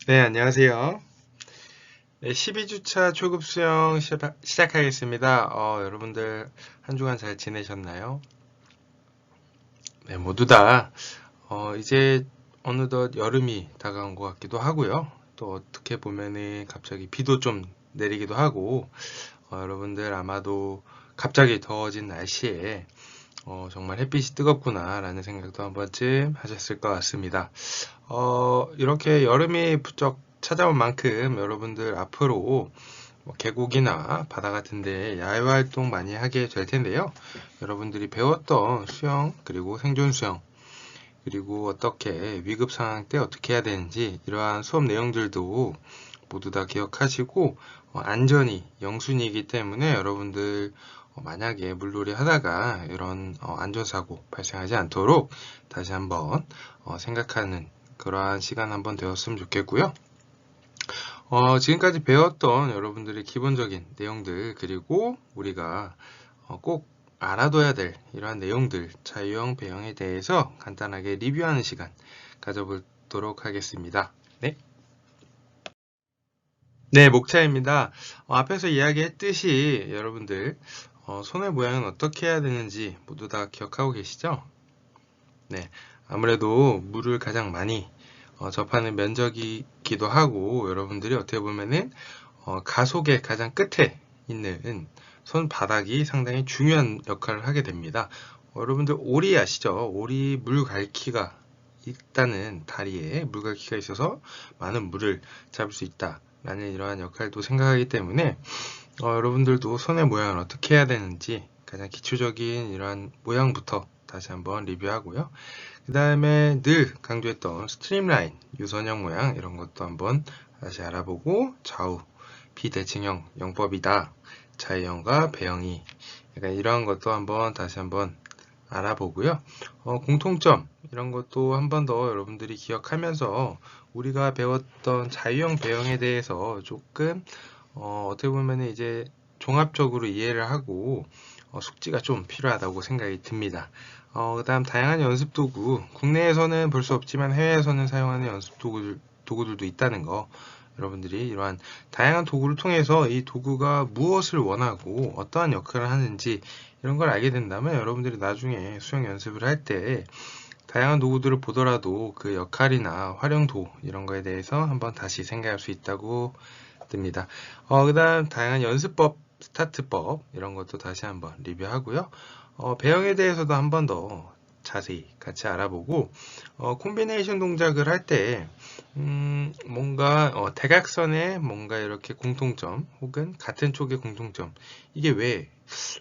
네, 안녕하세요. 네, 12주차 초급 수영 시작하겠습니다. 여러분들 한 주간 잘 지내셨나요? 네, 모두 다 이제 어느덧 여름이 다가온 것 같기도 하고요. 또 어떻게 보면은 갑자기 비도 좀 내리기도 하고 여러분들 아마도 갑자기 더워진 날씨에 정말 햇빛이 뜨겁구나라는 생각도 한 번쯤 하셨을 것 같습니다. 이렇게 여름이 부쩍 찾아온 만큼 여러분들 앞으로 뭐 계곡이나 바다 같은 데 야외 활동 많이 하게 될 텐데요. 여러분들이 배웠던 수영, 그리고 생존 수영, 그리고 어떻게 위급 상황 때 어떻게 해야 되는지 이러한 수업 내용들도 모두 다 기억하시고 안전이 영순이기 때문에 여러분들 만약에 물놀이 하다가 이런 안전사고 발생하지 않도록 다시 한번 생각하는 그러한 시간 한번 되었으면 좋겠고요. 지금까지 배웠던 여러분들의 기본적인 내용들, 그리고 우리가 꼭 알아둬야 될 이러한 내용들, 자유형, 배형에 대해서 간단하게 리뷰하는 시간 가져보도록 하겠습니다. 네. 네, 목차입니다. 앞에서 이야기했듯이 여러분들 손의 모양은 어떻게 해야 되는지 모두 다 기억하고 계시죠? 네, 아무래도 물을 가장 많이 접하는 면적이기도 하고 여러분들이 어떻게 보면은 가속의 가장 끝에 있는 손바닥이 상당히 중요한 역할을 하게 됩니다. 여러분들 오리 아시죠? 오리 물갈퀴가 있다는 다리에 물갈퀴가 있어서 많은 물을 잡을 수 있다라는 이러한 역할도 생각하기 때문에 여러분들도 손의 모양을 어떻게 해야 되는지 가장 기초적인 이러한 모양부터 다시 한번 리뷰하고요. 그 다음에 늘 강조했던 스트림라인, 유선형 모양 이런 것도 한번 다시 알아보고 좌우 비대칭형 영법이다. 자유형과 배형이 약간 이러한 것도 한번 다시 한번 알아보고요. 공통점 이런 것도 한 번 더 여러분들이 기억하면서 우리가 배웠던 자유형 배형에 대해서 조금 어떻게 보면 이제 종합적으로 이해를 하고 숙지가 좀 필요하다고 생각이 듭니다. 그다음 다양한 연습 도구, 국내에서는 볼 수 없지만 해외에서는 사용하는 연습 도구들도 있다는 거. 여러분들이 이러한 다양한 도구를 통해서 이 도구가 무엇을 원하고 어떠한 역할을 하는지 이런 걸 알게 된다면 여러분들이 나중에 수영 연습을 할 때 다양한 도구들을 보더라도 그 역할이나 활용도 이런 거에 대해서 한번 다시 생각할 수 있다고 듭니다. 그 다음 다양한 연습법, 스타트법 이런 것도 다시 한번 리뷰하고요. 배영에 대해서도 한번 더 자세히 같이 알아보고 콤비네이션 동작을 할 때 뭔가 대각선에 뭔가 이렇게 공통점 혹은 같은 쪽의 공통점 이게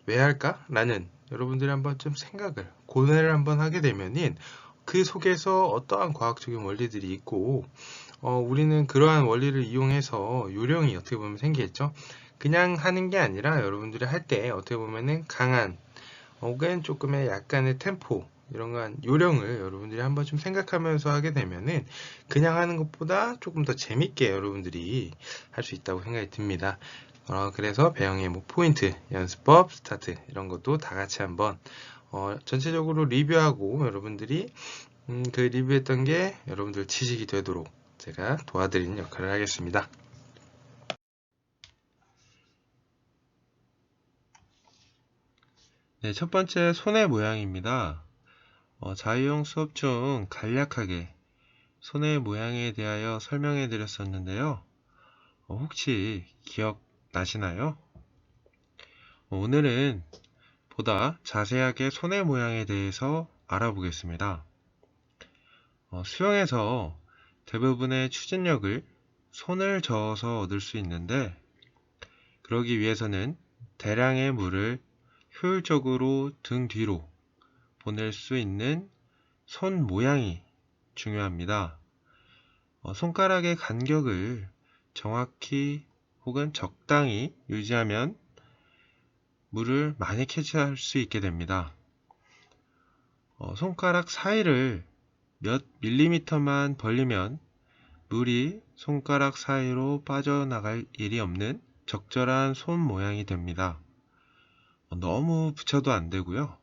왜 할까? 라는 여러분들이 한번 좀 생각을 고뇌를 한번 하게 되면은 그 속에서 어떠한 과학적인 원리들이 있고 우리는 그러한 원리를 이용해서 요령이 어떻게 보면 생기겠죠. 그냥 하는 게 아니라 여러분들이 할 때 어떻게 보면은 강한 혹은 조금의 약간의 템포 이런 거한 요령을 여러분들이 한번 좀 생각하면서 하게 되면은 그냥 하는 것보다 조금 더 재밌게 여러분들이 할 수 있다고 생각이 듭니다. 그래서 배영의 뭐 포인트, 연습법, 스타트 이런 것도 다 같이 한번 전체적으로 리뷰하고 여러분들이 그 리뷰했던 게 여러분들 지식이 되도록 제가 도와드리는 역할을 하겠습니다. 네, 첫 번째 손의 모양입니다. 자유형 수업 중 간략하게 손의 모양에 대하여 설명해 드렸었는데요. 혹시 기억나시나요? 오늘은 보다 자세하게 손의 모양에 대해서 알아보겠습니다. 수영에서 대부분의 추진력을 손을 저어서 얻을 수 있는데 그러기 위해서는 대량의 물을 효율적으로 등 뒤로 보낼 수 있는 손 모양이 중요합니다. 손가락의 간격을 정확히 혹은 적당히 유지하면 물을 많이 캐치할 수 있게 됩니다. 손가락 사이를 몇 밀리미터만 벌리면 물이 손가락 사이로 빠져나갈 일이 없는 적절한 손 모양이 됩니다. 너무 붙여도 안 되고요.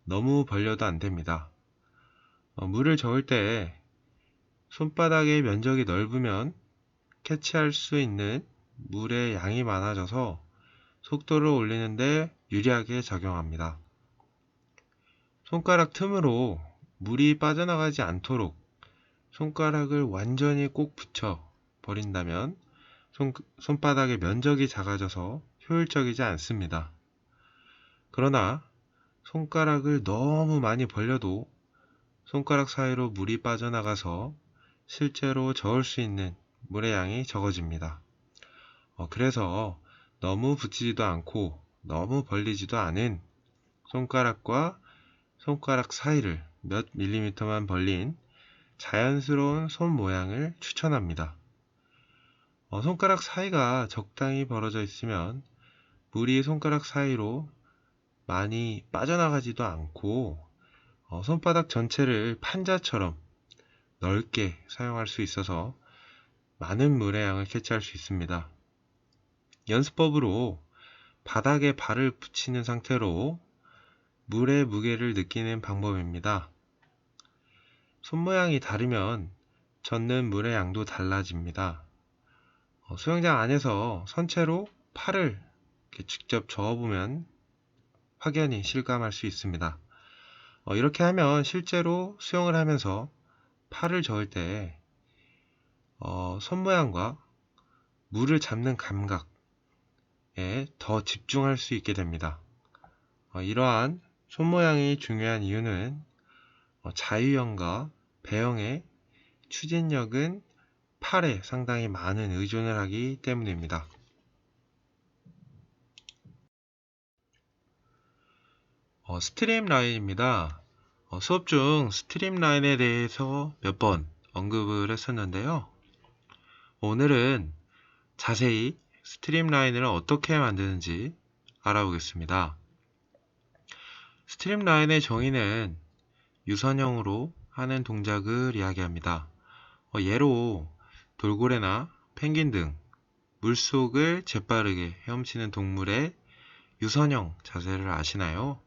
너무 벌려도 안 됩니다. 물을 저을 때 손바닥의 면적이 넓으면 캐치할 수 있는 물의 양이 많아져서 속도를 올리는데 유리하게 작용합니다. 손가락 틈으로 물이 빠져나가지 않도록 손가락을 완전히 꼭 붙여 버린다면 손바닥의 면적이 작아져서 효율적이지 않습니다. 그러나 손가락을 너무 많이 벌려도 손가락 사이로 물이 빠져나가서 실제로 저을 수 있는 물의 양이 적어집니다. 그래서 너무 붙이지도 않고 너무 벌리지도 않은 손가락과 손가락 사이를 몇 밀리미터만 벌린 자연스러운 손 모양을 추천합니다. 손가락 사이가 적당히 벌어져 있으면 물이 손가락 사이로 많이 빠져나가지도 않고 손바닥 전체를 판자처럼 넓게 사용할 수 있어서 많은 물의 양을 캐치할 수 있습니다. 연습법으로 바닥에 발을 붙이는 상태로 물의 무게를 느끼는 방법입니다. 손 모양이 다르면 젓는 물의 양도 달라집니다. 수영장 안에서 선체로 팔을 직접 저어보면 확연히 실감할 수 있습니다. 이렇게 하면 실제로 수영을 하면서 팔을 저을 때 손 모양과 물을 잡는 감각에 더 집중할 수 있게 됩니다. 이러한 손 모양이 중요한 이유는 자유형과 배영의 추진력은 팔에 상당히 많은 의존을 하기 때문입니다. 스트림라인입니다. 수업 중 스트림라인에 대해서 몇 번 언급을 했었는데요. 오늘은 자세히 스트림라인을 어떻게 만드는지 알아보겠습니다. 스트림라인의 정의는 유선형으로 하는 동작을 이야기합니다. 예로 돌고래나 펭귄 등 물속을 재빠르게 헤엄치는 동물의 유선형 자세를 아시나요?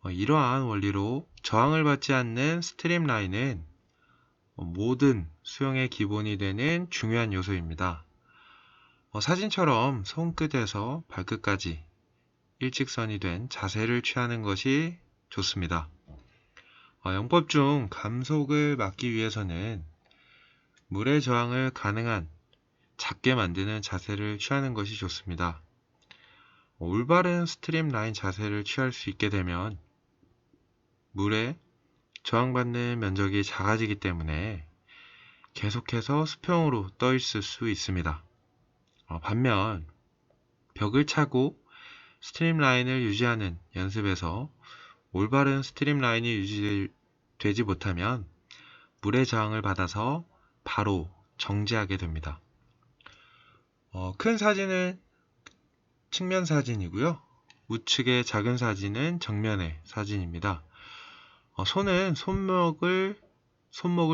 이러한 원리로 저항을 받지 않는 스트림라인은 모든 수영의 기본이 되는 중요한 요소입니다. 사진처럼 손끝에서 발끝까지 일직선이 된 자세를 취하는 것이 좋습니다. 영법 중 감속을 막기 위해서는 물의 저항을 가능한 작게 만드는 자세를 취하는 것이 좋습니다. 올바른 스트림라인 자세를 취할 수 있게 되면 물에 저항받는 면적이 작아지기 때문에 계속해서 수평으로 떠 있을 수 있습니다. 반면 벽을 차고 스트림라인을 유지하는 연습에서 올바른 스트림라인이 유지되지 못하면 물의 저항을 받아서 바로 정지하게 됩니다. 큰 사진은 측면 사진이고요. 우측의 작은 사진은 정면의 사진입니다. 손은 손목을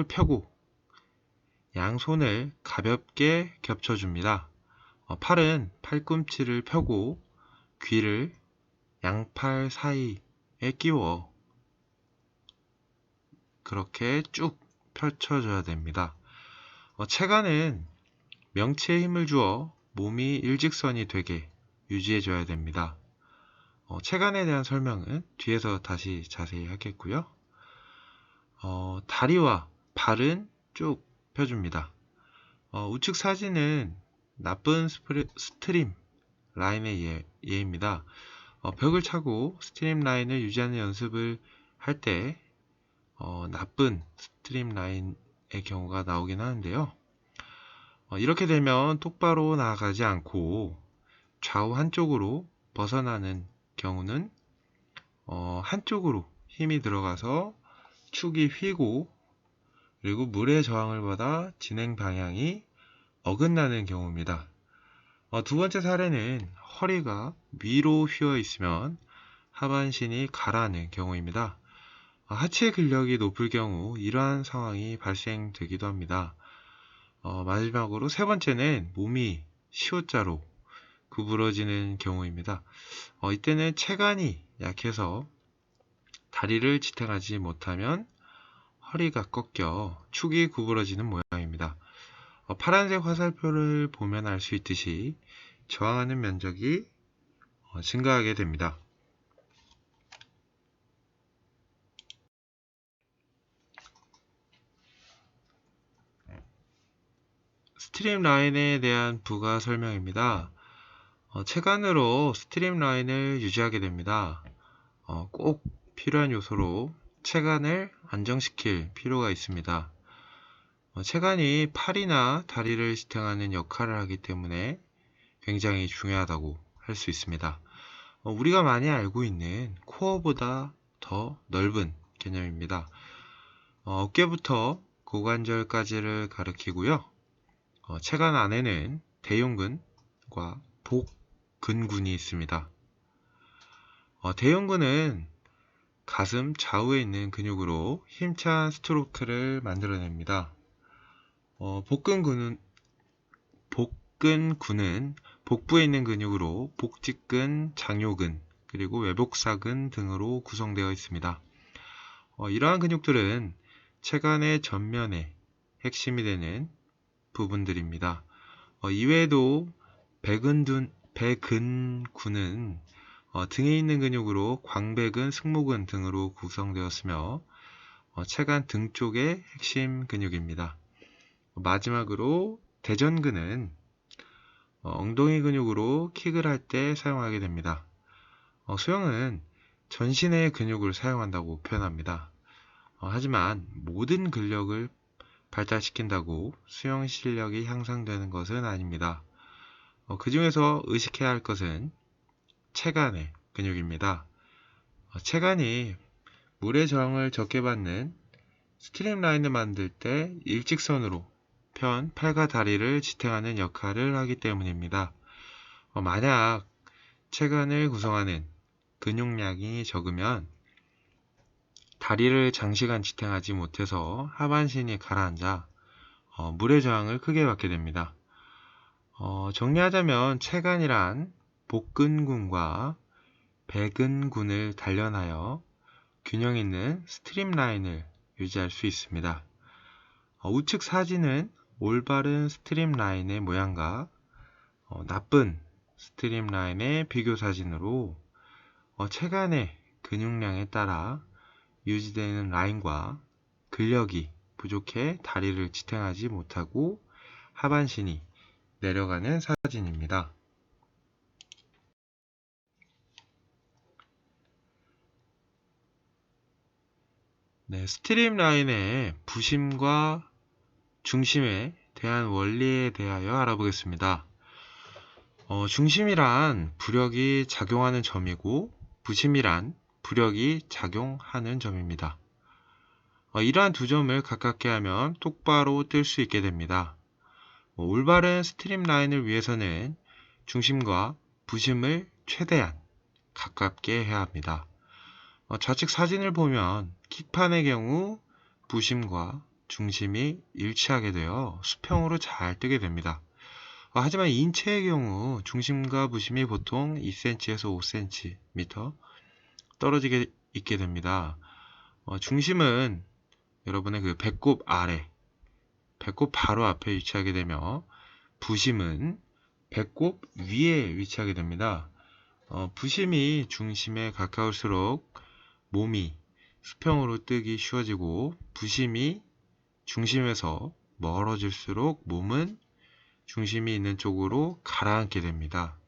펴고 양손을 가볍게 겹쳐줍니다. 팔은 팔꿈치를 펴고 귀를 양팔 사이에 끼워 그렇게 쭉 펼쳐줘야 됩니다. 체간은 명치에 힘을 주어 몸이 일직선이 되게 유지해줘야 됩니다. 체간에 대한 설명은 뒤에서 다시 자세히 하겠고요. 다리와 발은 쭉 펴줍니다. 우측 사진은 나쁜 스트림 라인의 예입니다. 벽을 차고 스트림 라인을 유지하는 연습을 할 때 나쁜 스트림 라인의 경우가 나오긴 하는데요. 이렇게 되면 똑바로 나아가지 않고 좌우 한쪽으로 벗어나는 경우는 한쪽으로 힘이 들어가서 축이 휘고 그리고 물의 저항을 받아 진행 방향이 어긋나는 경우입니다. 두 번째 사례는 허리가 위로 휘어 있으면 하반신이 가라앉는 경우입니다. 하체 근력이 높을 경우 이러한 상황이 발생되기도 합니다. 마지막으로 세 번째는 몸이 시옷자로 구부러지는 경우입니다. 이때는 체간이 약해서 다리를 지탱하지 못하면 허리가 꺾여 축이 구부러지는 모양입니다. 파란색 화살표를 보면 알 수 있듯이 저항하는 면적이 증가하게 됩니다. 스트림라인에 대한 부가 설명입니다. 체간으로 스트림라인을 유지하게 됩니다. 꼭 필요한 요소로 체간을 안정시킬 필요가 있습니다. 체간이 팔이나 다리를 지탱하는 역할을 하기 때문에 굉장히 중요하다고 할 수 있습니다. 우리가 많이 알고 있는 코어보다 더 넓은 개념입니다. 어깨부터 고관절까지를 가리키고요. 체간 안에는 대흉근과 복근군이 있습니다. 대흉근은 가슴 좌우에 있는 근육으로 힘찬 스트로크를 만들어냅니다. 복근군은 복부에 있는 근육으로 복직근, 장요근, 그리고 외복사근 등으로 구성되어 있습니다. 이러한 근육들은 체간의 전면에 핵심이 되는 부분들입니다. 이외에도 배근군은 등에 있는 근육으로 광배근, 승모근 등으로 구성되었으며 체간 등 쪽의 핵심 근육입니다. 마지막으로 대전근은 엉덩이 근육으로 킥을 할 때 사용하게 됩니다. 수영은 전신의 근육을 사용한다고 표현합니다. 하지만 모든 근력을 발달시킨다고 수영 실력이 향상되는 것은 아닙니다. 그 중에서 의식해야 할 것은 체간의 근육입니다. 체간이 물의 저항을 적게 받는 스트림라인을 만들 때 일직선으로 편 팔과 다리를 지탱하는 역할을 하기 때문입니다. 만약 체간을 구성하는 근육량이 적으면 다리를 장시간 지탱하지 못해서 하반신이 가라앉아 물의 저항을 크게 받게 됩니다. 정리하자면 체간이란 복근군과 배근군을 단련하여 균형 있는 스트림라인을 유지할 수 있습니다. 우측 사진은 올바른 스트림라인의 모양과 나쁜 스트림라인의 비교 사진으로 체간의 근육량에 따라 유지되는 라인과 근력이 부족해 다리를 지탱하지 못하고 하반신이 내려가는 사진입니다. 스트림라인의 부심과 중심에 대한 원리에 대하여 알아보겠습니다. 중심이란 부력이 작용하는 점이고 부심이란 부력이 작용하는 점입니다. 이러한 두 점을 가깝게 하면 똑바로 뜰 수 있게 됩니다. 올바른 스트림라인을 위해서는 중심과 부심을 최대한 가깝게 해야 합니다. 좌측 사진을 보면 킥판의 경우 부심과 중심이 일치하게 되어 수평으로 잘 뜨게 됩니다. 하지만 인체의 경우 중심과 부심이 보통 2cm에서 5cm 떨어지게 있게 됩니다. 중심은 여러분의 그 배꼽 아래, 배꼽 바로 앞에 위치하게 되며 부심은 배꼽 위에 위치하게 됩니다. 부심이 중심에 가까울수록 몸이 수평으로 뜨기 쉬워지고 부심이 중심에서 멀어질수록 몸은 중심이 있는 쪽으로 가라앉게 됩니다.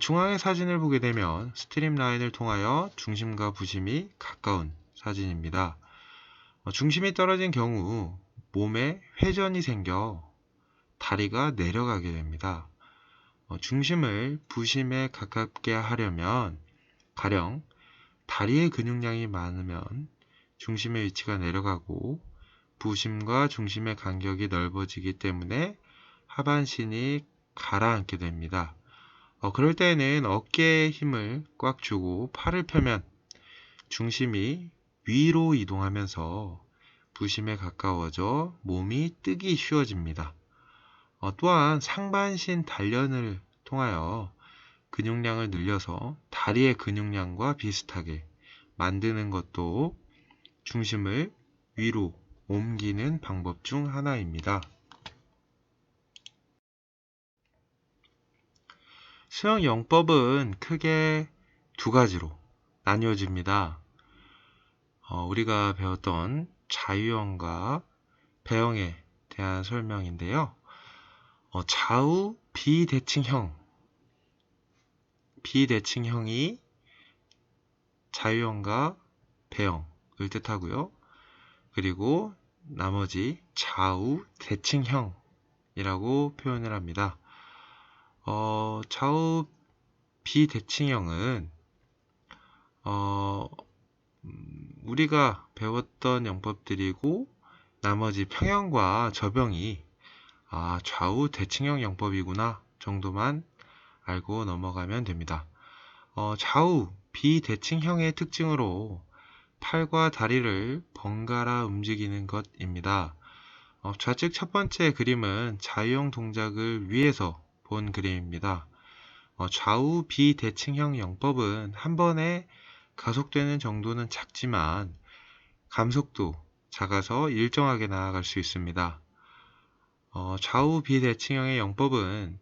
중앙의 사진을 보게 되면 스트림라인을 통하여 중심과 부심이 가까운 사진입니다. 중심이 떨어진 경우 몸에 회전이 생겨 다리가 내려가게 됩니다. 중심을 부심에 가깝게 하려면 가령 다리의 근육량이 많으면 중심의 위치가 내려가고 부심과 중심의 간격이 넓어지기 때문에 하반신이 가라앉게 됩니다. 그럴 때에는 어깨에 힘을 꽉 주고 팔을 펴면 중심이 위로 이동하면서 부심에 가까워져 몸이 뜨기 쉬워집니다. 또한 상반신 단련을 통하여 근육량을 늘려서 다리의 근육량과 비슷하게 만드는 것도 중심을 위로 옮기는 방법 중 하나입니다. 수영 영법은 크게 두 가지로 나뉘어집니다. 우리가 배웠던 자유형과 배형에 대한 설명인데요. 좌우 비대칭형이 자유형과 배형을 뜻하고요. 그리고 나머지 좌우 대칭형이라고 표현을 합니다. 좌우 비대칭형은 우리가 배웠던 영법들이고 나머지 평형과 접형이 좌우 대칭형 영법이구나 정도만 알고 넘어가면 됩니다. 좌우 비대칭형의 특징으로 팔과 다리를 번갈아 움직이는 것입니다. 좌측 첫 번째 그림은 자유형 동작을 위에서 본 그림입니다. 좌우 비대칭형 영법은 한 번에 가속되는 정도는 작지만 감속도 작아서 일정하게 나아갈 수 있습니다. 좌우 비대칭형의 영법은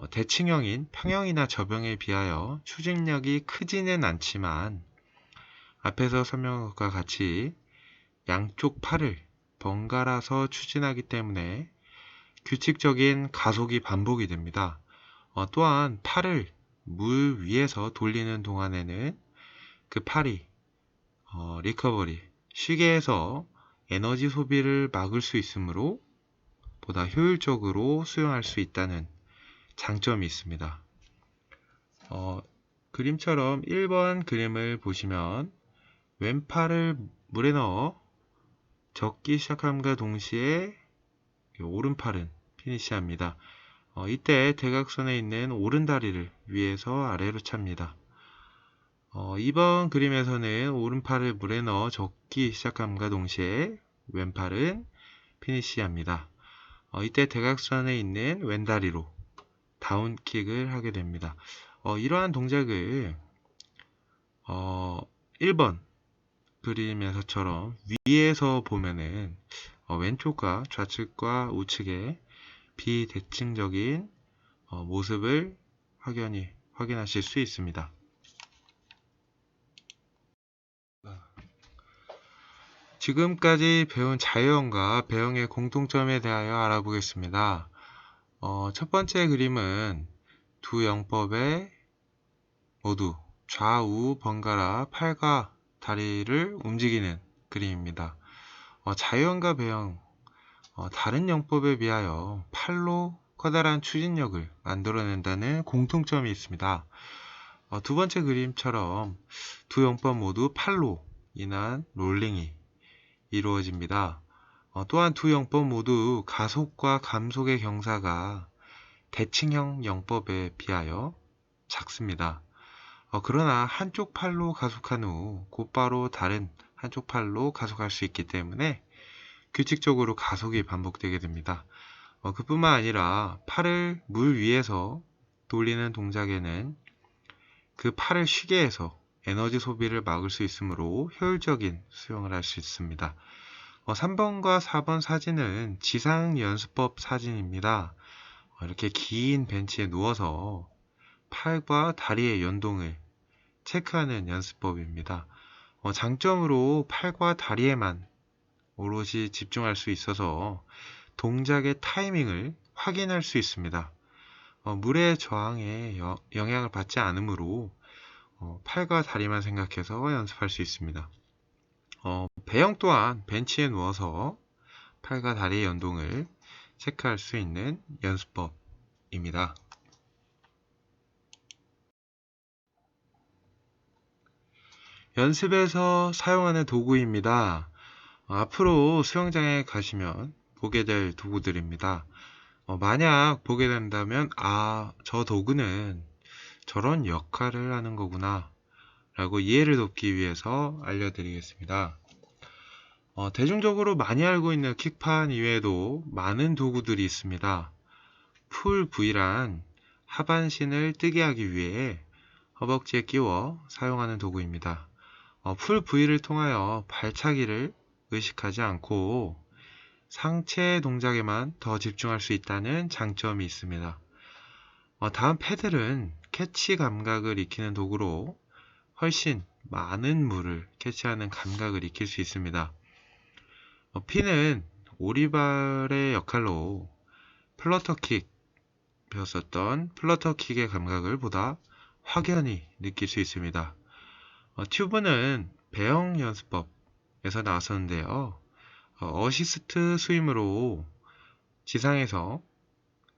대칭형인 평형이나 접형에 비하여 추진력이 크지는 않지만 앞에서 설명한 것과 같이 양쪽 팔을 번갈아서 추진하기 때문에 규칙적인 가속이 반복이 됩니다. 또한 팔을 물 위에서 돌리는 동안에는 그 팔이 리커버리, 쉬게 해서 에너지 소비를 막을 수 있으므로 보다 효율적으로 수영할 수 있다는 장점이 있습니다. 그림처럼 1번 그림을 보시면 왼팔을 물에 넣어 젓기 시작함과 동시에 오른팔은 피니시합니다. 이때 대각선에 있는 오른다리를 위에서 아래로 찹니다. 2번 그림에서는 오른팔을 물에 넣어 젓기 시작함과 동시에 왼팔은 피니시합니다. 이때 대각선에 있는 왼다리로 다운킥을 하게 됩니다. 이러한 동작을 1번 그림에서처럼 위에서 보면은 왼쪽과 좌측과 우측의 비대칭적인 모습을 확연히 확인하실 수 있습니다. 지금까지 배운 자유형과 배형의 공통점에 대하여 알아보겠습니다. 첫 번째 그림은 두 영법의 모두 좌우 번갈아 팔과 다리를 움직이는 그림입니다. 자유형과 배형, 다른 영법에 비하여 팔로 커다란 추진력을 만들어낸다는 공통점이 있습니다. 두 번째 그림처럼 두 영법 모두 팔로 인한 롤링이 이루어집니다. 또한 두 영법 모두 가속과 감속의 경사가 대칭형 영법에 비하여 작습니다. 그러나 한쪽 팔로 가속한 후 곧바로 다른 한쪽 팔로 가속할 수 있기 때문에 규칙적으로 가속이 반복되게 됩니다. 그뿐만 아니라 팔을 물 위에서 돌리는 동작에는 그 팔을 쉬게 해서 에너지 소비를 막을 수 있으므로 효율적인 수영을 할 수 있습니다. 3번과 4번 사진은 지상 연습법 사진입니다. 이렇게 긴 벤치에 누워서 팔과 다리의 연동을 체크하는 연습법입니다. 장점으로 팔과 다리에만 오롯이 집중할 수 있어서 동작의 타이밍을 확인할 수 있습니다. 물의 저항에 영향을 받지 않으므로 팔과 다리만 생각해서 연습할 수 있습니다. 배영 또한 벤치에 누워서 팔과 다리의 연동을 체크할 수 있는 연습법입니다. 연습에서 사용하는 도구입니다. 앞으로 수영장에 가시면 보게 될 도구들입니다. 만약 보게 된다면 저 도구는 저런 역할을 하는 거구나 라고 이해를 돕기 위해서 알려드리겠습니다. 대중적으로 많이 알고 있는 킥판 이외에도 많은 도구들이 있습니다. 풀 V란 하반신을 뜨게 하기 위해 허벅지에 끼워 사용하는 도구입니다. 풀 V를 통하여 발차기를 의식하지 않고 상체 동작에만 더 집중할 수 있다는 장점이 있습니다. 다음 패들은 캐치 감각을 익히는 도구로 훨씬 많은 물을 캐치하는 감각을 익힐 수 있습니다. 핀은 오리발의 역할로 플러터킥, 배웠었던 플러터킥의 감각을 보다 확연히 느낄 수 있습니다. 튜브는 배영 연습법에서 나왔었는데요. 어시스트 스윙으로 지상에서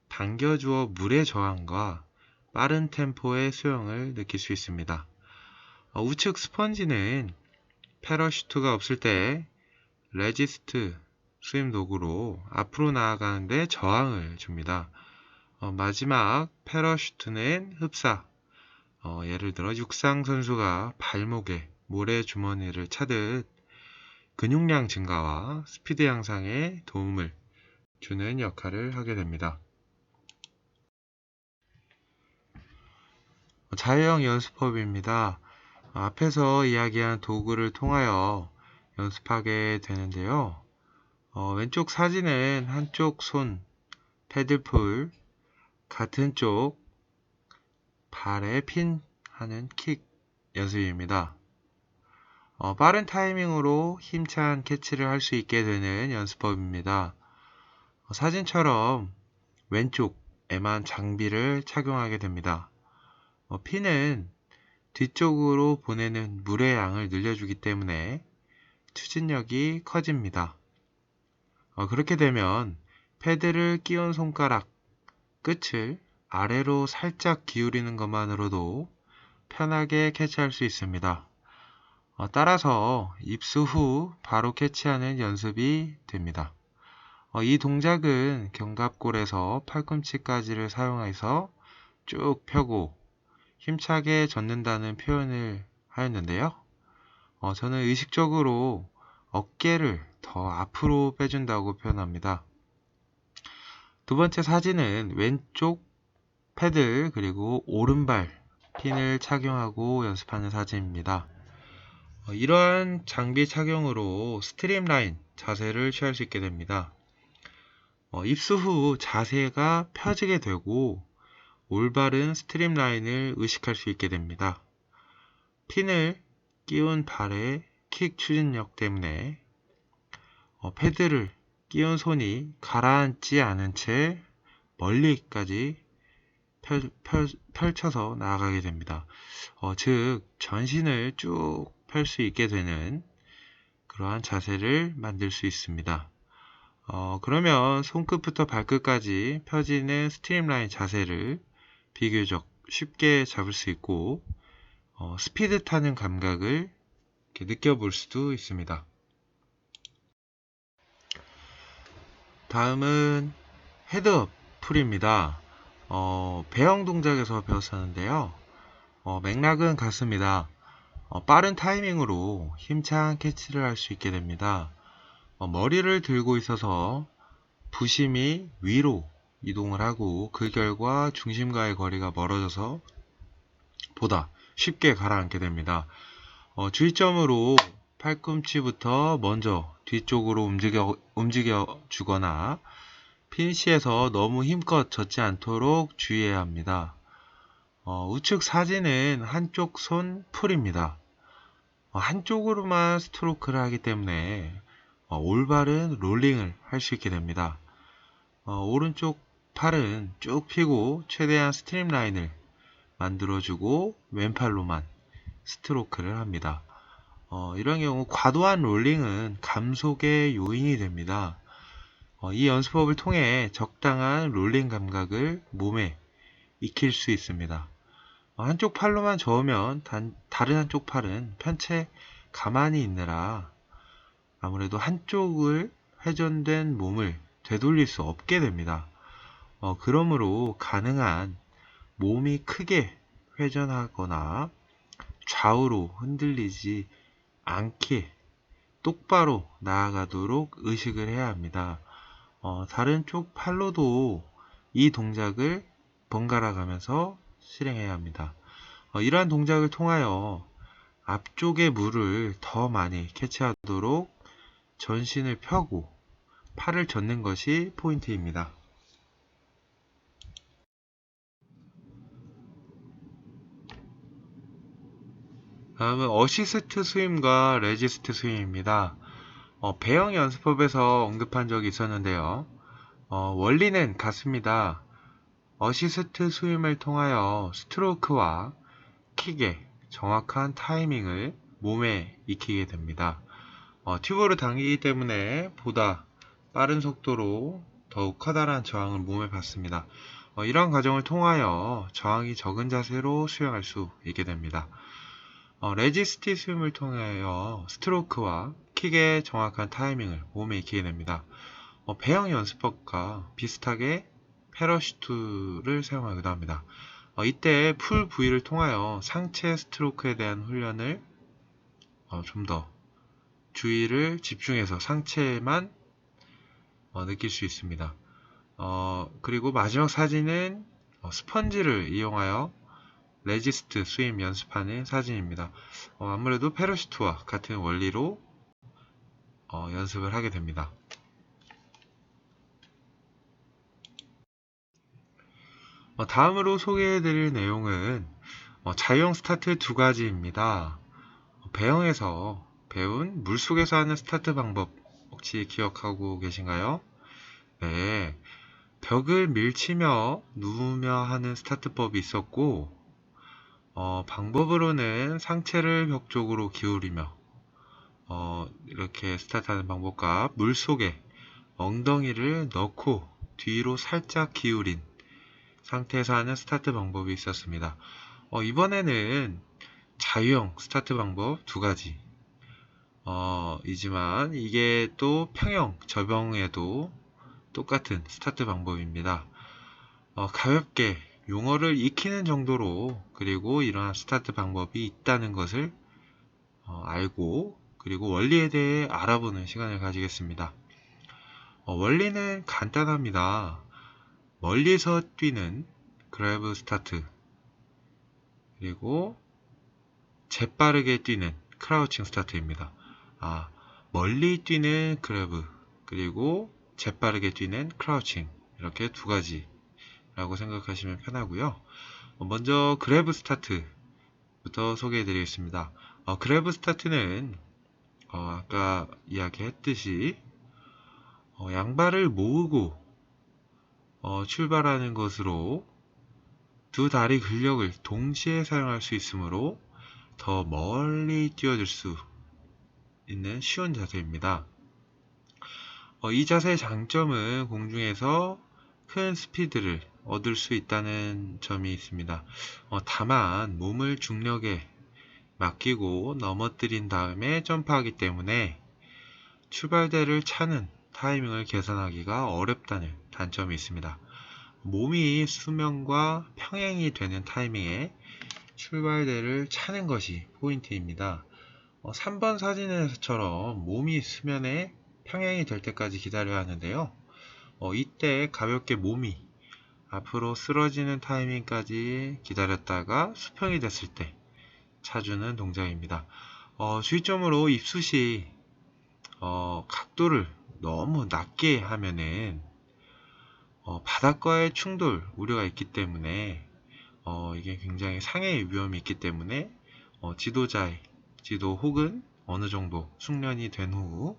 당겨주어 물의 저항과 빠른 템포의 수영을 느낄 수 있습니다. 우측 스펀지는 패러슈트가 없을 때 레지스트 스임 도구로 앞으로 나아가는데 저항을 줍니다. 마지막 패러슈트는 흡사. 예를 들어 육상 선수가 발목에 모래 주머니를 차듯 근육량 증가와 스피드 향상에 도움을 주는 역할을 하게 됩니다. 자유형 연습법입니다. 앞에서 이야기한 도구를 통하여 연습하게 되는데요. 왼쪽 사진은 한쪽 손 패들풀, 같은 쪽 발에 핀 하는 킥 연습입니다. 빠른 타이밍으로 힘찬 캐치를 할 수 있게 되는 연습법입니다. 사진처럼 왼쪽에만 장비를 착용하게 됩니다. 핀은 뒤쪽으로 보내는 물의 양을 늘려주기 때문에 추진력이 커집니다. 그렇게 되면 패드를 끼운 손가락 끝을 아래로 살짝 기울이는 것만으로도 편하게 캐치할 수 있습니다. 따라서 입수 후 바로 캐치하는 연습이 됩니다. 이 동작은 견갑골에서 팔꿈치까지를 사용해서 쭉 펴고 힘차게 젓는다는 표현을 하였는데요. 저는 의식적으로 어깨를 더 앞으로 빼준다고 표현합니다. 두 번째 사진은 왼쪽 패들 그리고 오른발 핀을 착용하고 연습하는 사진입니다. 이러한 장비 착용으로 스트림라인 자세를 취할 수 있게 됩니다. 입수 후 자세가 펴지게 되고 올바른 스트림라인을 의식할 수 있게 됩니다. 핀을 끼운 발의 킥 추진력 때문에 패드를 끼운 손이 가라앉지 않은 채 멀리까지 펼쳐서 나아가게 됩니다. 즉 전신을 쭉 펼 수 있게 되는 그러한 자세를 만들 수 있습니다. 그러면 손끝부터 발끝까지 펴지는 스트림라인 자세를 비교적 쉽게 잡을 수 있고 스피드 타는 감각을 이렇게 느껴볼 수도 있습니다. 다음은 헤드업 풀입니다. 배영 동작에서 배웠었는데요. 맥락은 같습니다. 빠른 타이밍으로 힘찬 캐치를 할 수 있게 됩니다. 머리를 들고 있어서 부심이 위로 이동을 하고 그 결과 중심과의 거리가 멀어져서 보다 쉽게 가라앉게 됩니다. 주의점으로 팔꿈치부터 먼저 뒤쪽으로 움직여 주거나 피니시에서 너무 힘껏 젖지 않도록 주의해야 합니다. 우측 사진은 한쪽 손 풀입니다. 한쪽으로만 스트로크를 하기 때문에 올바른 롤링을 할 수 있게 됩니다. 오른쪽 팔은 쭉 펴고 최대한 스트림라인을 만들어주고 왼팔로만 스트로크를 합니다. 이런 경우 과도한 롤링은 감속의 요인이 됩니다. 이 연습법을 통해 적당한 롤링 감각을 몸에 익힐 수 있습니다. 한쪽 팔로만 저으면 다른 한쪽 팔은 편채 가만히 있느라 아무래도 한쪽을 회전된 몸을 되돌릴 수 없게 됩니다. 그러므로 가능한 몸이 크게 회전하거나 좌우로 흔들리지 않게 똑바로 나아가도록 의식을 해야 합니다. 다른 쪽 팔로도 이 동작을 번갈아 가면서 실행해야 합니다. 이러한 동작을 통하여 앞쪽의 물을 더 많이 캐치하도록 전신을 펴고 팔을 젓는 것이 포인트입니다. 다음은 어시스트 스윙과 레지스트 스윙입니다. 배영 연습법에서 언급한 적이 있었는데요. 원리는 같습니다. 어시스트 스윙을 통하여 스트로크와 킥의 정확한 타이밍을 몸에 익히게 됩니다. 튜브를 당기기 때문에 보다 빠른 속도로 더욱 커다란 저항을 몸에 받습니다. 이러한 과정을 통하여 저항이 적은 자세로 수영할 수 있게 됩니다. 레지스티 스윙을 통하여 스트로크와 킥의 정확한 타이밍을 몸에 익히게 됩니다. 배영 연습법과 비슷하게 패러슈트를 사용하기도 합니다. 이때 풀 부위를 통하여 상체 스트로크에 대한 훈련을 좀 더 주의를 집중해서 상체만 느낄 수 있습니다. 그리고 마지막 사진은 스펀지를 이용하여 레지스트 스윙 연습하는 사진입니다. 아무래도 패러슈트와 같은 원리로 연습을 하게 됩니다. 다음으로 소개해드릴 내용은 자유형 스타트 두 가지입니다. 배영에서 배운 물속에서 하는 스타트 방법 혹시 기억하고 계신가요? 네, 벽을 밀치며 누우며 하는 스타트법이 있었고 방법으로는 상체를 벽 쪽으로 기울이며 이렇게 스타트하는 방법과 물속에 엉덩이를 넣고 뒤로 살짝 기울인 상태에서 하는 스타트 방법이 있었습니다. 이번에는 자유형 스타트 방법 두 가지 이지만 이게 또 평형 접영에도 똑같은 스타트 방법입니다. 가볍게 용어를 익히는 정도로 그리고 이러한 스타트 방법이 있다는 것을 알고 그리고 원리에 대해 알아보는 시간을 가지겠습니다. 원리는 간단합니다. 멀리서 뛰는 그래브 스타트 그리고 재빠르게 뛰는 크라우칭 스타트입니다. 멀리 뛰는 그래브 그리고 재빠르게 뛰는 크라우칭 이렇게 두 가지라고 생각하시면 편하고요. 먼저 그래브 스타트부터 소개해 드리겠습니다. 그래브 스타트는 아까 이야기했듯이 양발을 모으고 출발하는 것으로 두 다리 근력을 동시에 사용할 수 있으므로 더 멀리 뛰어들 수 있는 쉬운 자세입니다. 이 자세의 장점은 공중에서 큰 스피드를 얻을 수 있다는 점이 있습니다. 다만 몸을 중력에 맡기고 넘어뜨린 다음에 점프하기 때문에 출발대를 차는 타이밍을 계산하기가 어렵다는 단점이 있습니다. 몸이 수면과 평행이 되는 타이밍에 출발대를 차는 것이 포인트입니다. 3번 사진에서처럼 몸이 수면에 평행이 될 때까지 기다려야 하는데요. 이때 가볍게 몸이 앞으로 쓰러지는 타이밍까지 기다렸다가 수평이 됐을 때 차주는 동작입니다. 주의점으로 입수시 각도를 너무 낮게 하면은 바닥과의 충돌 우려가 있기 때문에 이게 굉장히 상해의 위험이 있기 때문에 지도자의 지도 혹은 어느 정도 숙련이 된 후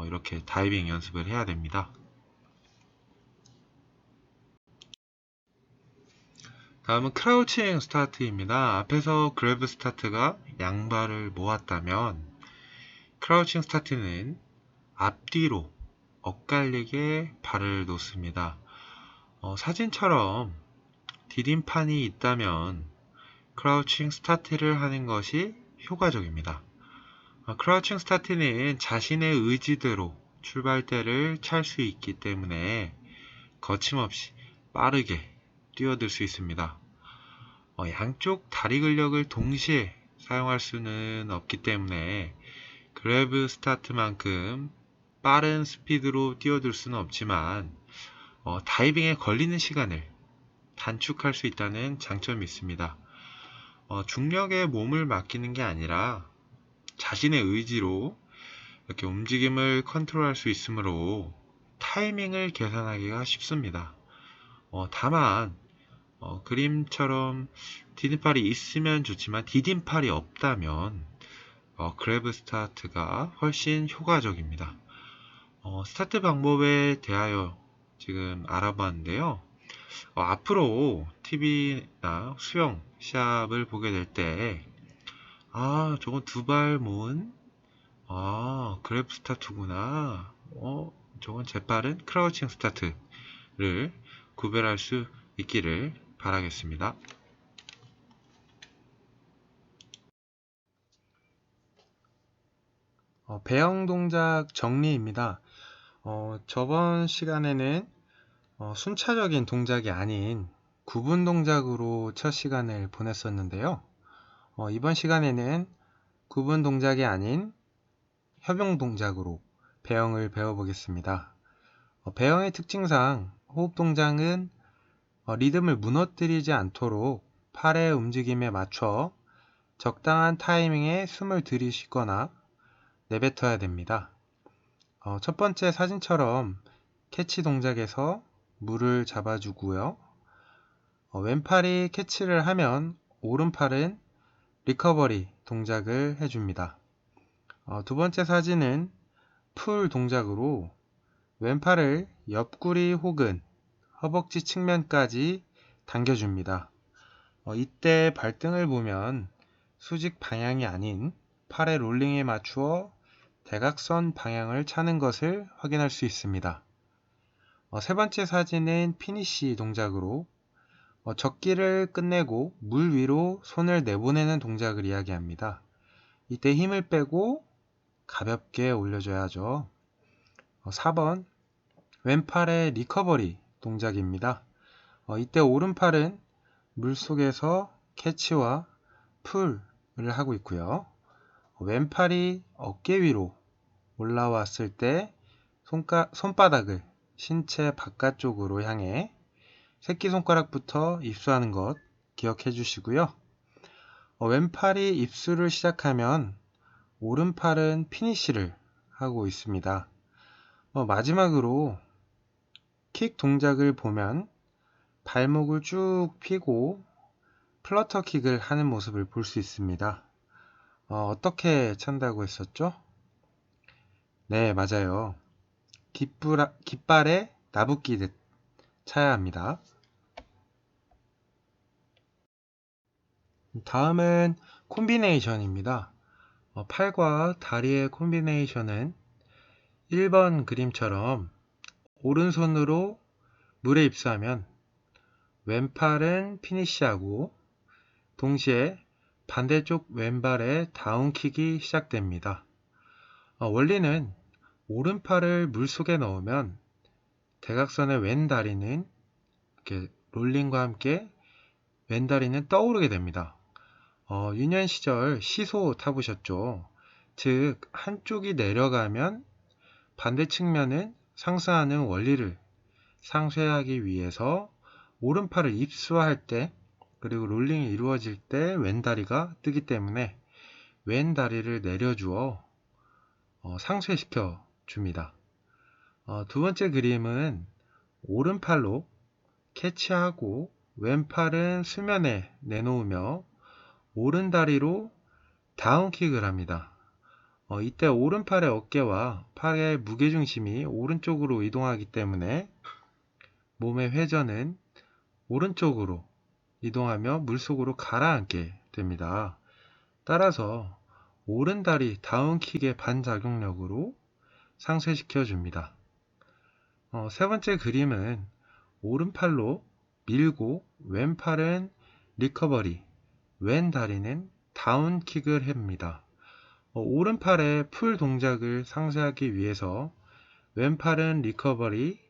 이렇게 다이빙 연습을 해야 됩니다. 다음은 크라우칭 스타트입니다. 앞에서 그래브 스타트가 양발을 모았다면 크라우칭 스타트는 앞뒤로 엇갈리게 발을 놓습니다. 사진처럼 디딤판이 있다면 크라우칭 스타트를 하는 것이 효과적입니다. 크라우칭 스타트는 자신의 의지대로 출발대를 찰 수 있기 때문에 거침없이 빠르게 뛰어들 수 있습니다. 양쪽 다리 근력을 동시에 사용할 수는 없기 때문에 그래브 스타트만큼 빠른 스피드로 뛰어들 수는 없지만 다이빙에 걸리는 시간을 단축할 수 있다는 장점이 있습니다. 중력에 몸을 맡기는 게 아니라 자신의 의지로 이렇게 움직임을 컨트롤할 수 있으므로 타이밍을 계산하기가 쉽습니다. 다만 그림처럼 디딤팔이 있으면 좋지만 디딤팔이 없다면 그래브 스타트가 훨씬 효과적입니다. 스타트 방법에 대하여 지금 알아봤는데요. 앞으로 TV나 수영 시합을 보게 될 때, 저건 두 발 모은, 그래브 스타트구나. 저건 재빠른 크라우칭 스타트를 구별할 수 있기를 바라겠습니다. 배영 동작 정리입니다. 저번 시간에는 순차적인 동작이 아닌 구분 동작으로 첫 시간을 보냈었는데요. 이번 시간에는 구분 동작이 아닌 협용 동작으로 배영을 배워보겠습니다. 배영의 특징상 호흡 동작은 리듬을 무너뜨리지 않도록 팔의 움직임에 맞춰 적당한 타이밍에 숨을 들이쉬거나 내뱉어야 됩니다. 첫 번째 사진처럼 캐치 동작에서 물을 잡아주고요. 왼팔이 캐치를 하면 오른팔은 리커버리 동작을 해줍니다. 두 번째 사진은 풀 동작으로 왼팔을 옆구리 혹은 허벅지 측면까지 당겨줍니다. 이때 발등을 보면 수직 방향이 아닌 팔의 롤링에 맞추어 대각선 방향을 차는 것을 확인할 수 있습니다. 세 번째 사진은 피니쉬 동작으로 적기를 끝내고 물 위로 손을 내보내는 동작을 이야기합니다. 이때 힘을 빼고 가볍게 올려줘야죠. 4번 왼팔의 리커버리 동작입니다. 이때 오른팔은 물속에서 캐치와 풀을 하고 있고요. 왼팔이 어깨 위로 올라왔을 때 손바닥을 신체 바깥쪽으로 향해 새끼손가락부터 입수하는 것 기억해 주시고요. 왼팔이 입수를 시작하면 오른팔은 피니쉬를 하고 있습니다. 마지막으로 킥 동작을 보면 발목을 쭉 펴고 플러터 킥을 하는 모습을 볼 수 있습니다. 어떻게 찬다고 했었죠? 네, 맞아요. 깃발에 나붓기듯 차야 합니다. 다음은 콤비네이션입니다. 팔과 다리의 콤비네이션은 1번 그림처럼 오른손으로 물에 입수하면 왼팔은 피니쉬하고 동시에 반대쪽 왼발의 다운킥이 시작됩니다. 원리는 오른팔을 물속에 넣으면 대각선의 왼다리는 이렇게 롤링과 함께 왼다리는 떠오르게 됩니다. 유년 시절 시소 타보셨죠? 즉 한쪽이 내려가면 반대 측면은 상승하는 원리를 상쇄하기 위해서 오른팔을 입수할 때 그리고 롤링이 이루어질 때 왼다리가 뜨기 때문에 왼다리를 내려주어 상쇄시켜 줍니다. 두 번째 그림은 오른팔로 캐치하고 왼팔은 수면에 내놓으며 오른다리로 다운킥을 합니다. 이때 오른팔의 어깨와 팔의 무게중심이 오른쪽으로 이동하기 때문에 몸의 회전은 오른쪽으로 이동하며 물속으로 가라앉게 됩니다. 따라서 오른다리 다운킥의 반작용력으로 상쇄시켜 줍니다. 세 번째 그림은 오른팔로 밀고 왼팔은 리커버리, 왼다리는 다운킥을 합니다. 오른팔의 풀 동작을 상쇄하기 위해서 왼팔은 리커버리,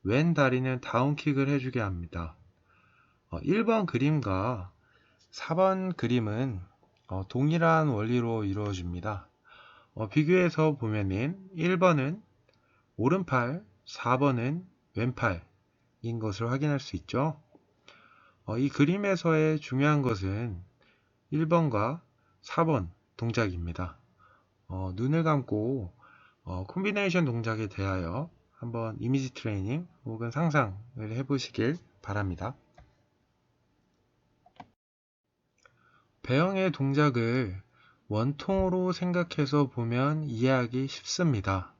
왼다리는 다운킥을 해주게 합니다. 1번 그림과 4번 그림은 동일한 원리로 이루어집니다. 비교해서 보면은 1번은 오른팔, 4번은 왼팔인 것을 확인할 수 있죠. 이 그림에서의 중요한 것은 1번과 4번 동작입니다. 눈을 감고 콤비네이션 동작에 대하여 한번 이미지 트레이닝 혹은 상상을 해보시길 바랍니다. 배영의 동작을 원통으로 생각해서 보면 이해하기 쉽습니다.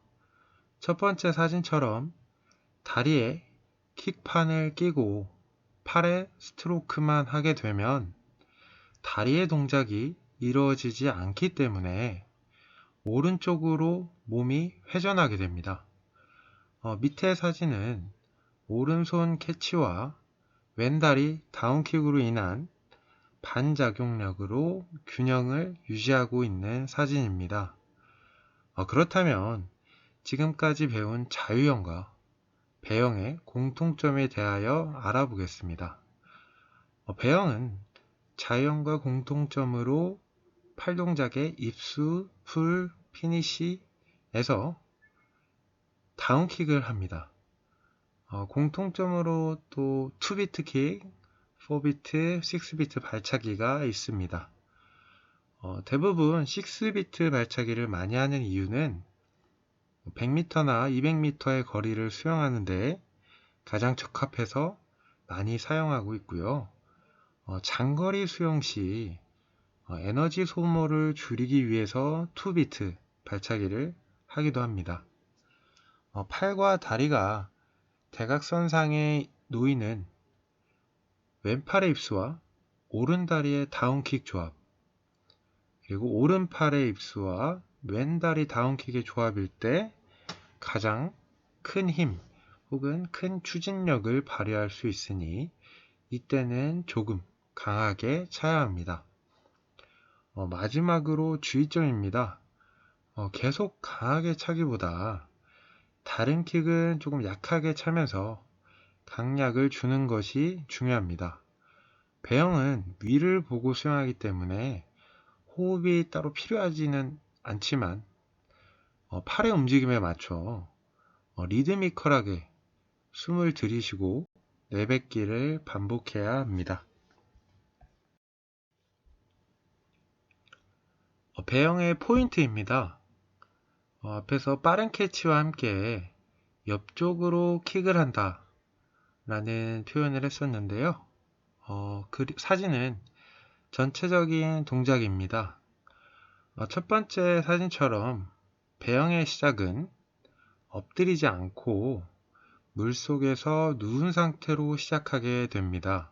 첫 번째 사진처럼 다리에 킥판을 끼고 팔에 스트로크만 하게 되면 다리의 동작이 이루어지지 않기 때문에 오른쪽으로 몸이 회전하게 됩니다. 밑의 사진은 오른손 캐치와 왼다리 다운킥으로 인한 반작용력으로 균형을 유지하고 있는 사진입니다. 그렇다면 지금까지 배운 자유형과 배영의 공통점에 대하여 알아보겠습니다. 배영은 자유형과 공통점으로 팔동작의 입수, 풀, 피니시에서 다운킥을 합니다. 공통점으로 또 2비트 킥, 4비트, 6비트 발차기가 있습니다. 대부분 6비트 발차기를 많이 하는 이유는 100m나 200m의 거리를 수영하는데 가장 적합해서 많이 사용하고 있고요. 장거리 수영 시 에너지 소모를 줄이기 위해서 2비트 발차기를 하기도 합니다. 팔과 다리가 대각선상에 놓이는 왼팔의 입수와 오른다리의 다운킥 조합, 그리고 오른팔의 입수와 왼다리 다운킥의 조합일 때 가장 큰 힘 혹은 큰 추진력을 발휘할 수 있으니 이때는 조금 강하게 차야 합니다. 마지막으로 주의점입니다. 계속 강하게 차기보다 다른 킥은 조금 약하게 차면서 강약을 주는 것이 중요합니다. 배영은 위를 보고 수영하기 때문에 호흡이 따로 필요하지는 않지만 팔의 움직임에 맞춰 리드미컬하게 숨을 들이쉬고 내뱉기를 반복해야 합니다. 배영의 포인트입니다. 앞에서 빠른 캐치와 함께 옆쪽으로 킥을 한다 라는 표현을 했었는데요. 사진은 전체적인 동작입니다. 첫 번째 사진처럼 배영의 시작은 엎드리지 않고 물속에서 누운 상태로 시작하게 됩니다.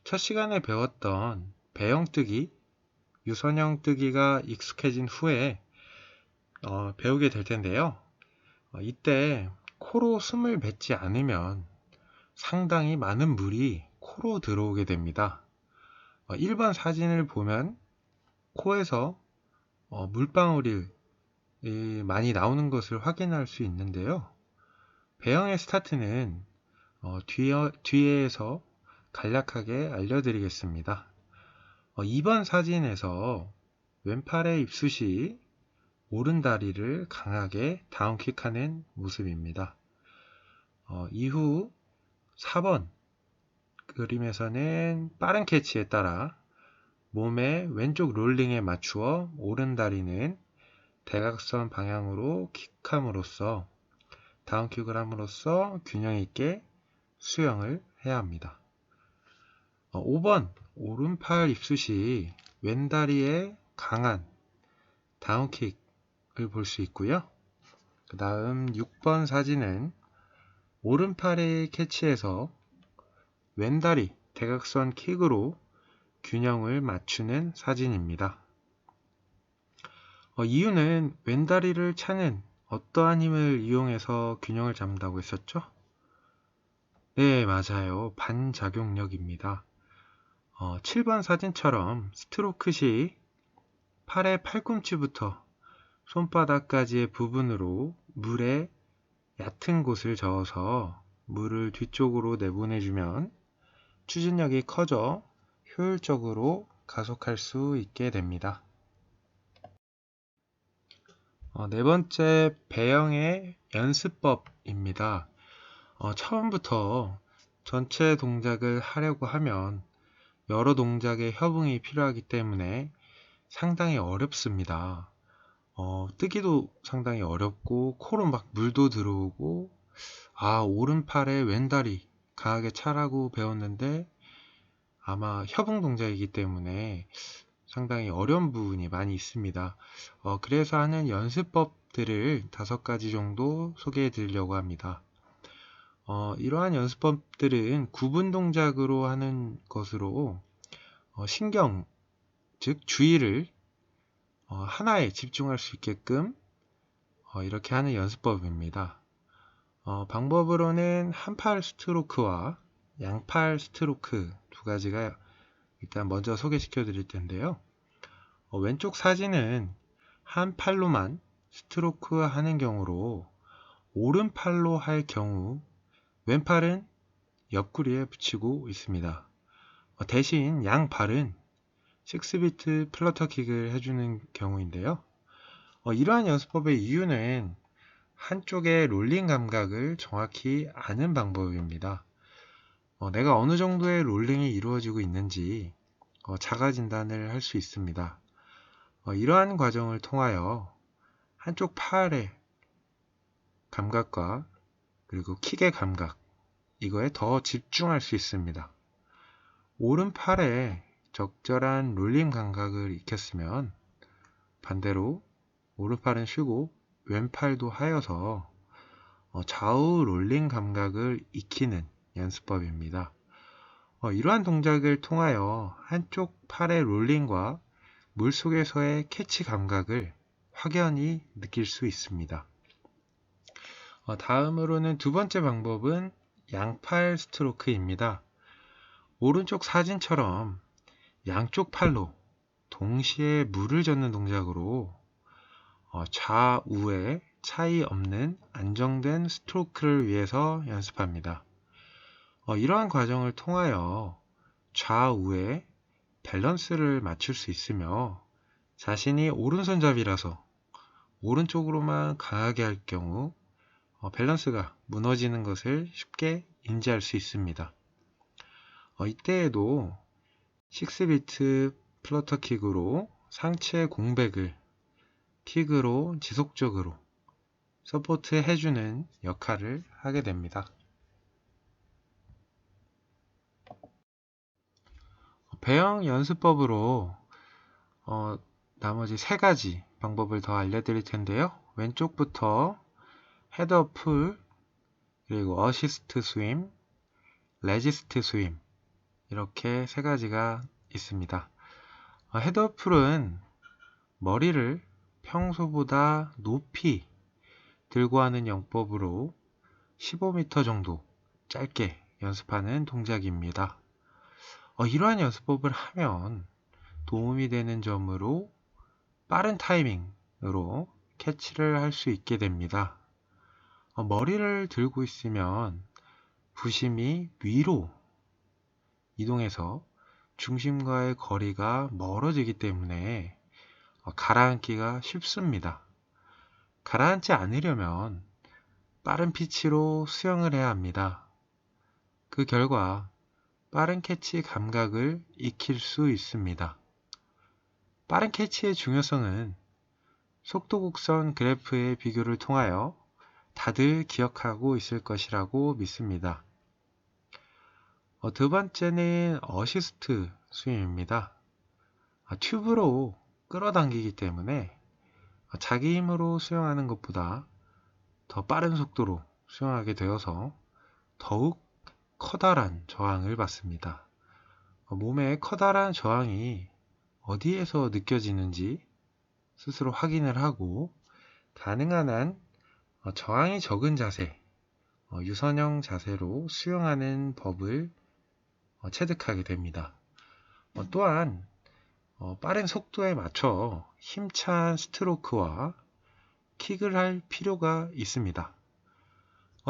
첫 시간에 배웠던 배영뜨기, 유선형 뜨기가 익숙해진 후에 배우게 될 텐데요. 이때 코로 숨을 뱉지 않으면 상당히 많은 물이 코로 들어오게 됩니다. 1번 사진을 보면 코에서 물방울이 많이 나오는 것을 확인할 수 있는데요. 배영의 스타트는 뒤에서 간략하게 알려드리겠습니다. 2번 사진에서 왼팔의 입수 시 오른다리를 강하게 다운킥하는 모습입니다. 이후 4번 그림에서는 빠른 캐치에 따라 몸의 왼쪽 롤링에 맞추어 오른다리는 대각선 방향으로 킥함으로써 다운킥을 함으로써 균형 있게 수영을 해야 합니다. 5번 오른팔 입수 시 왼다리의 강한 다운킥을 볼 수 있고요. 그 다음 6번 사진은 오른팔의 캐치에서 왼다리 대각선 킥으로 균형을 맞추는 사진입니다. 이유는 왼다리를 차는 어떠한 힘을 이용해서 균형을 잡는다고 했었죠? 네, 맞아요. 반작용력입니다. 7번 사진처럼 스트로크 시 팔의 팔꿈치부터 손바닥까지의 부분으로 물에 얕은 곳을 저어서 물을 뒤쪽으로 내보내주면 추진력이 커져 효율적으로 가속할 수 있게 됩니다. 네 번째, 배영의 연습법입니다. 처음부터 전체 동작을 하려고 하면 여러 동작의 협응이 필요하기 때문에 상당히 어렵습니다. 뜨기도 상당히 어렵고 코로 막 물도 들어오고 오른팔에 왼다리 강하게 차라고 배웠는데 아마 협응 동작이기 때문에 상당히 어려운 부분이 많이 있습니다. 그래서 하는 연습법들을 5가지 정도 소개해 드리려고 합니다. 이러한 연습법들은 구분 동작으로 하는 것으로 신경, 즉 주의를 하나에 집중할 수 있게끔 이렇게 하는 연습법입니다. 방법으로는 한팔 스트로크와 양팔 스트로크 2가지가 일단 먼저 소개시켜 드릴 텐데요. 왼쪽 사진은 한 팔로만 스트로크 하는 경우로 오른팔로 할 경우 왼팔은 옆구리에 붙이고 있습니다. 대신 양발은 6비트 플러터킥을 해주는 경우인데요. 이러한 연습법의 이유는 한쪽의 롤링 감각을 정확히 아는 방법입니다. 내가 어느 정도의 롤링이 이루어지고 있는지 자가 진단을 할 수 있습니다. 이러한 과정을 통하여 한쪽 팔의 감각과 그리고 킥의 감각, 이거에 더 집중할 수 있습니다. 오른팔에 적절한 롤링 감각을 익혔으면 반대로 오른팔은 쉬고 왼팔도 하여서 좌우 롤링 감각을 익히는 연습법입니다. 이러한 동작을 통하여 한쪽 팔의 롤링과 물속에서의 캐치 감각을 확연히 느낄 수 있습니다. 다음으로는 2번째 방법은 양팔 스트로크입니다. 오른쪽 사진처럼 양쪽 팔로 동시에 물을 젓는 동작으로 좌우에 차이 없는 안정된 스트로크를 위해서 연습합니다. 이러한 과정을 통하여 좌우에 밸런스를 맞출 수 있으며 자신이 오른손잡이라서 오른쪽으로만 강하게 할 경우 밸런스가 무너지는 것을 쉽게 인지할 수 있습니다. 이때에도 6비트 플러터킥으로 상체 공백을 킥으로 지속적으로 서포트 해주는 역할을 하게 됩니다. 배영 연습법으로 나머지 3가지 방법을 더 알려드릴 텐데요. 왼쪽부터 헤더 풀, 그리고 어시스트 스윙, 레지스트 스윙, 이렇게 3가지가 있습니다. 헤더 풀은 머리를 평소보다 높이 들고 하는 영법으로 15m 정도 짧게 연습하는 동작입니다. 이러한 연습법을 하면 도움이 되는 점으로 빠른 타이밍으로 캐치를 할 수 있게 됩니다. 머리를 들고 있으면 부심이 위로 이동해서 중심과의 거리가 멀어지기 때문에 가라앉기가 쉽습니다. 가라앉지 않으려면 빠른 피치로 수영을 해야 합니다. 그 결과 빠른 캐치 감각을 익힐 수 있습니다. 빠른 캐치의 중요성은 속도 곡선 그래프의 비교를 통하여 다들 기억하고 있을 것이라고 믿습니다. 2번째는 어시스트 스윙입니다. 튜브로 끌어당기기 때문에 자기 힘으로 수영하는 것보다 더 빠른 속도로 수영하게 되어서 더욱 커다란 저항을 받습니다. 몸에 커다란 저항이 어디에서 느껴지는지 스스로 확인을 하고 가능한 한 저항이 적은 자세, 유선형 자세로 수영하는 법을 체득하게 됩니다. 또한 빠른 속도에 맞춰 힘찬 스트로크와 킥을 할 필요가 있습니다.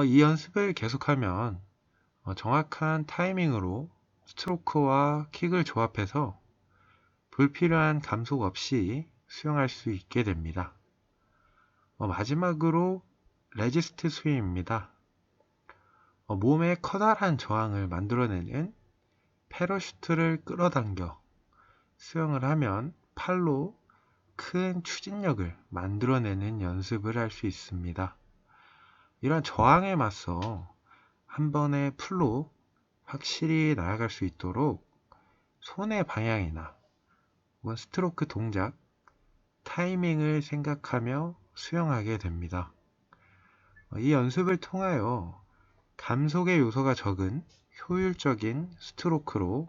이 연습을 계속하면 정확한 타이밍으로 스트로크와 킥을 조합해서 불필요한 감속 없이 수영할 수 있게 됩니다. 마지막으로 레지스트 스윙입니다. 몸에 커다란 저항을 만들어내는 패러슈트를 끌어당겨 수영을 하면 팔로 큰 추진력을 만들어내는 연습을 할 수 있습니다. 이러한 저항에 맞서 한 번에 풀로 확실히 나아갈 수 있도록 손의 방향이나 혹은 스트로크 동작, 타이밍을 생각하며 수영하게 됩니다. 이 연습을 통하여 감속의 요소가 적은 효율적인 스트로크로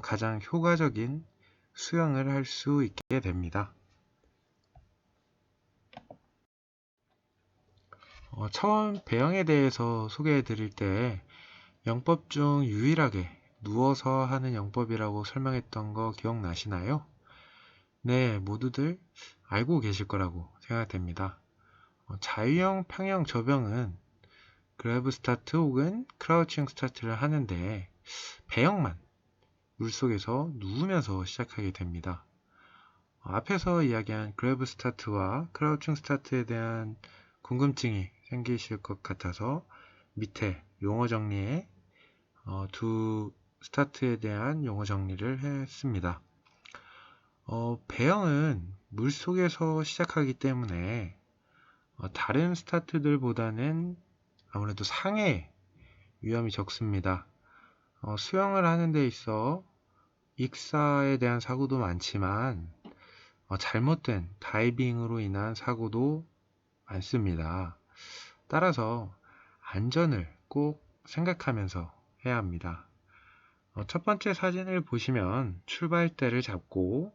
가장 효과적인 수영을 할 수 있게 됩니다. 처음 배영에 대해서 소개해 드릴 때 영법 중 유일하게 누워서 하는 영법이라고 설명했던 거 기억나시나요? 네, 모두들 알고 계실 거라고 생각됩니다. 자유형, 평형, 저병은 그래브 스타트 혹은 크라우칭 스타트를 하는데 배영만 물속에서 누우면서 시작하게 됩니다. 앞에서 이야기한 그래브 스타트와 크라우칭 스타트에 대한 궁금증이 생기실 것 같아서 밑에 용어 정리에 두 스타트에 대한 용어 정리를 했습니다. 배영은 물속에서 시작하기 때문에 다른 스타트들보다는 아무래도 상해 위험이 적습니다. 수영을 하는 데 있어 익사에 대한 사고도 많지만 잘못된 다이빙으로 인한 사고도 많습니다. 따라서 안전을 꼭 생각하면서 해야 합니다. 첫 번째 사진을 보시면 출발대를 잡고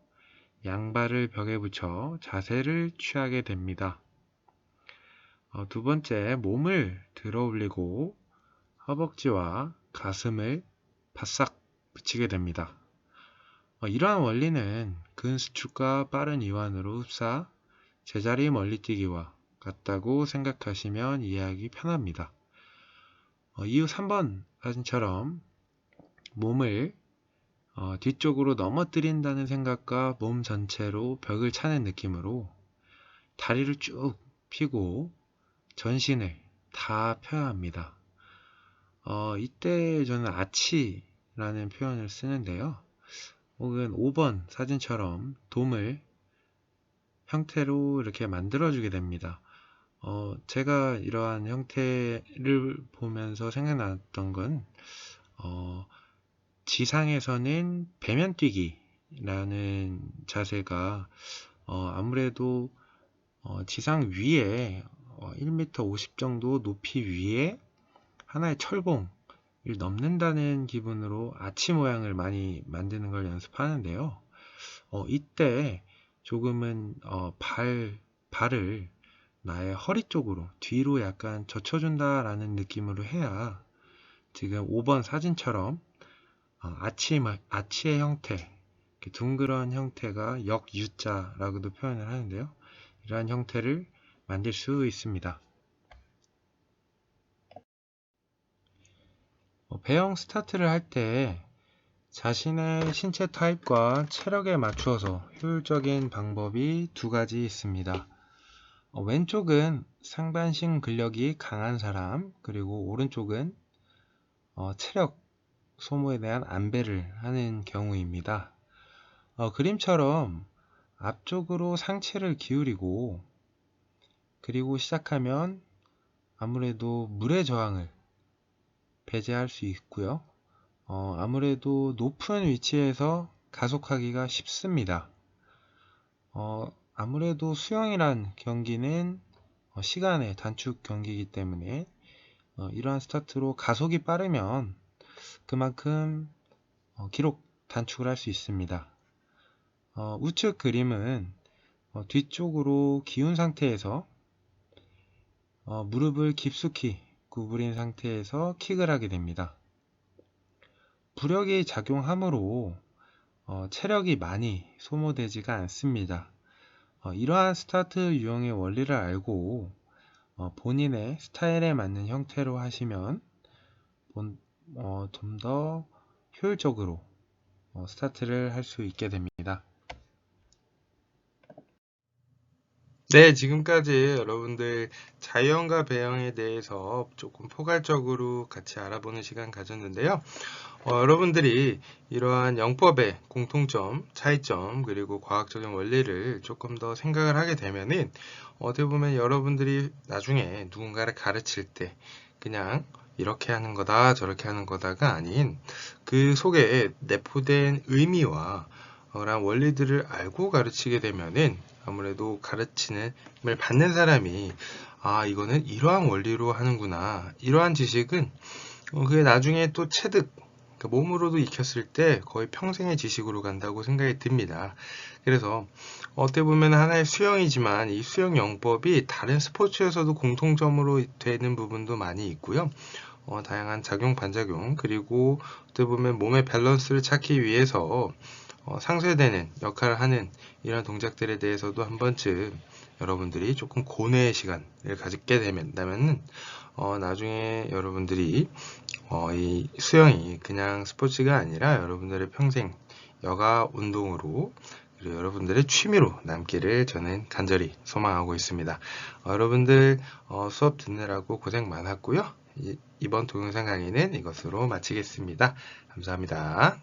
양발을 벽에 붙여 자세를 취하게 됩니다. 두 번째, 몸을 들어 올리고 허벅지와 가슴을 바싹 붙이게 됩니다. 이러한 원리는 근수축과 빠른 이완으로 흡사, 제자리 멀리뛰기와 같다고 생각하시면 이해하기 편합니다. 이후 3번 사진처럼 몸을 뒤쪽으로 넘어뜨린다는 생각과 몸 전체로 벽을 차는 느낌으로 다리를 쭉 펴고 전신을 다 펴야 합니다. 이때 저는 아치라는 표현을 쓰는데요. 혹은 5번 사진처럼 돔을 형태로 이렇게 만들어주게 됩니다. 제가 이러한 형태를 보면서 생각났던 건 지상에서는 배면뛰기라는 자세가 아무래도 지상 위에 1m 50 정도 높이 위에 하나의 철봉을 넘는다는 기분으로 아치 모양을 많이 만드는 걸 연습하는데요. 이때 조금은 발을 나의 허리 쪽으로 뒤로 약간 젖혀준다라는 느낌으로 해야 지금 5번 사진처럼 아치의 형태, 둥그런 형태가 역U자라고도 표현을 하는데요. 이러한 형태를 만들 수 있습니다. 배영 스타트를 할 때 자신의 신체 타입과 체력에 맞추어서 효율적인 방법이 두 가지 있습니다. 왼쪽은 상반신 근력이 강한 사람, 그리고 오른쪽은 체력 소모에 대한 안배를 하는 경우입니다. 그림처럼 앞쪽으로 상체를 기울이고 그리고 시작하면 아무래도 물의 저항을 배제할 수 있고요. 아무래도 높은 위치에서 가속하기가 쉽습니다. 아무래도 수영이란 경기는 시간의 단축 경기이기 때문에 이러한 스타트로 가속이 빠르면 그만큼 기록 단축을 할 수 있습니다. 우측 그림은 뒤쪽으로 기운 상태에서 무릎을 깊숙이 구부린 상태에서 킥을 하게 됩니다. 부력이 작용하므로 체력이 많이 소모되지가 않습니다. 이러한 스타트 유형의 원리를 알고 본인의 스타일에 맞는 형태로 하시면 좀 더 효율적으로 스타트를 할 수 있게 됩니다. 네, 지금까지 여러분들 자유형과 배영에 대해서 조금 포괄적으로 같이 알아보는 시간 가졌는데요. 여러분들이 이러한 영법의 공통점, 차이점, 그리고 과학적인 원리를 조금 더 생각을 하게 되면은 어떻게 보면 여러분들이 나중에 누군가를 가르칠 때 그냥 이렇게 하는 거다, 저렇게 하는 거다가 아닌 그 속에 내포된 의미와 그런 원리들을 알고 가르치게 되면은 아무래도 가르침을 받는 사람이 이거는 이러한 원리로 하는구나. 이러한 지식은 그게 나중에 또 체득, 그러니까 몸으로도 익혔을 때 거의 평생의 지식으로 간다고 생각이 듭니다. 그래서 어떻게 보면 하나의 수영이지만 이 수영 영법이 다른 스포츠에서도 공통점으로 되는 부분도 많이 있고요. 다양한 작용, 반작용, 그리고 어떻게 보면 몸의 밸런스를 찾기 위해서 상쇄되는 역할을 하는 이런 동작들에 대해서도 한 번쯤 여러분들이 조금 고뇌의 시간을 가지게 된다면은 나중에 여러분들이 이 수영이 그냥 스포츠가 아니라 여러분들의 평생 여가 운동으로 그리고 여러분들의 취미로 남기를 저는 간절히 소망하고 있습니다. 여러분들 수업 듣느라고 고생 많았고요. 이번 동영상 강의는 이것으로 마치겠습니다. 감사합니다.